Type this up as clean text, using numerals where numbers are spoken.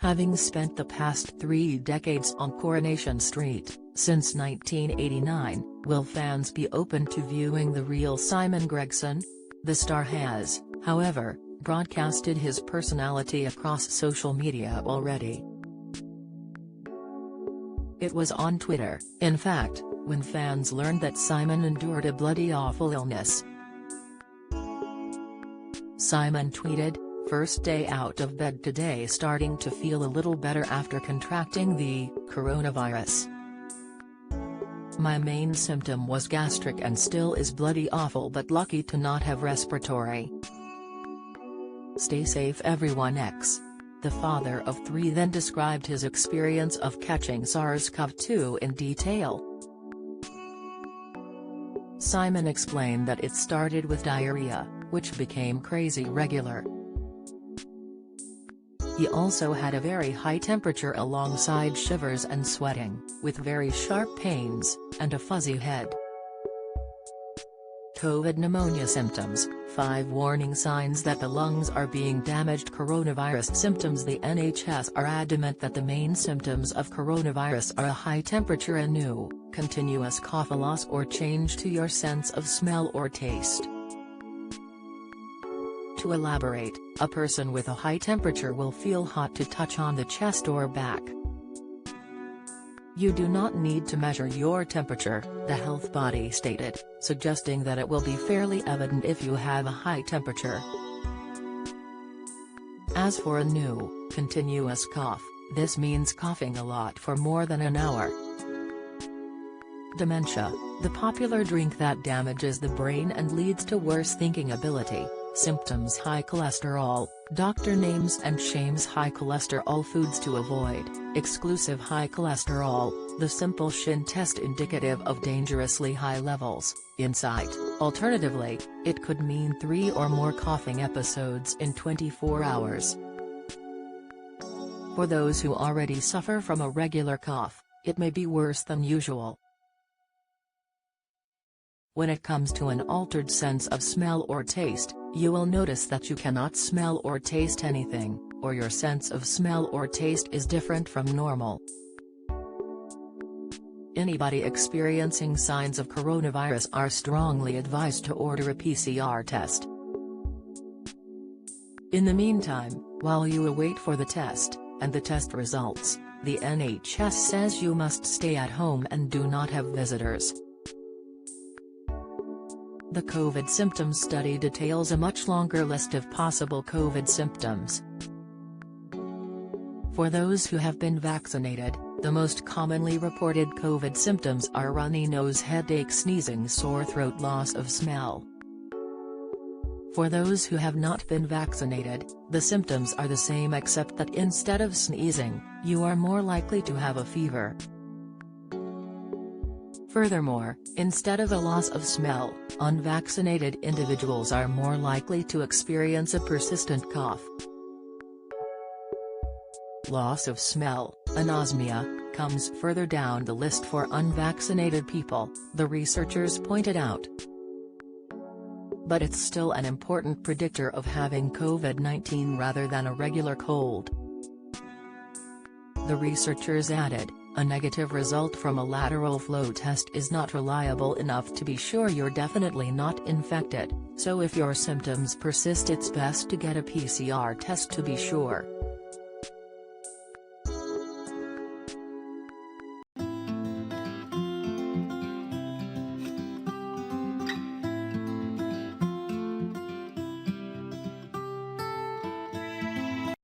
Having spent the past 3 decades on Coronation Street, since 1989, will fans be open to viewing the real Simon Gregson? The star has, however, broadcasted his personality across social media already. It was on Twitter, in fact, when fans learned that Simon endured a bloody awful illness. Simon tweeted, "First day out of bed today, starting to feel a little better after contracting the coronavirus. My main symptom was gastric and still is bloody awful, but lucky to not have respiratory. Stay safe everyone." The father of 3 then described his experience of catching SARS-CoV-2 in detail. Simon explained that it started with diarrhea, which became crazy regular. He also had a very high temperature alongside shivers and sweating, with very sharp pains, and a fuzzy head. COVID pneumonia symptoms, 5 warning signs that the lungs are being damaged. Coronavirus symptoms. The NHS are adamant that the main symptoms of coronavirus are a high temperature, a new, continuous cough, a loss or change to your sense of smell or taste. To elaborate, a person with a high temperature will feel hot to touch on the chest or back. You do not need to measure your temperature, the health body stated, suggesting that it will be fairly evident if you have a high temperature. As for a new, continuous cough, this means coughing a lot for more than an hour. Dementia, the popular drink that damages the brain and leads to worse thinking ability. Symptoms: high cholesterol, doctor names and shames high cholesterol foods to avoid. Exclusive: high cholesterol, the simple shin test indicative of dangerously high levels. Insight: alternatively, it could mean 3 or more coughing episodes in 24 hours. For those who already suffer from a regular cough, it may be worse than usual. When it comes to an altered sense of smell or taste, you will notice that you cannot smell or taste anything, or your sense of smell or taste is different from normal. Anybody experiencing signs of coronavirus are strongly advised to order a PCR test. In the meantime, while you await for the test, and the test results, the NHS says you must stay at home and do not have visitors. The COVID symptoms study details a much longer list of possible COVID symptoms. For those who have been vaccinated, the most commonly reported COVID symptoms are runny nose, headache, sneezing, sore throat, loss of smell. For those who have not been vaccinated, the symptoms are the same except that instead of sneezing, you are more likely to have a fever. Furthermore, instead of a loss of smell, unvaccinated individuals are more likely to experience a persistent cough. Loss of smell, anosmia, comes further down the list for unvaccinated people, the researchers pointed out. But it's still an important predictor of having COVID-19 rather than a regular cold. The researchers added, a negative result from a lateral flow test is not reliable enough to be sure you're definitely not infected, so if your symptoms persist, it's best to get a PCR test to be sure.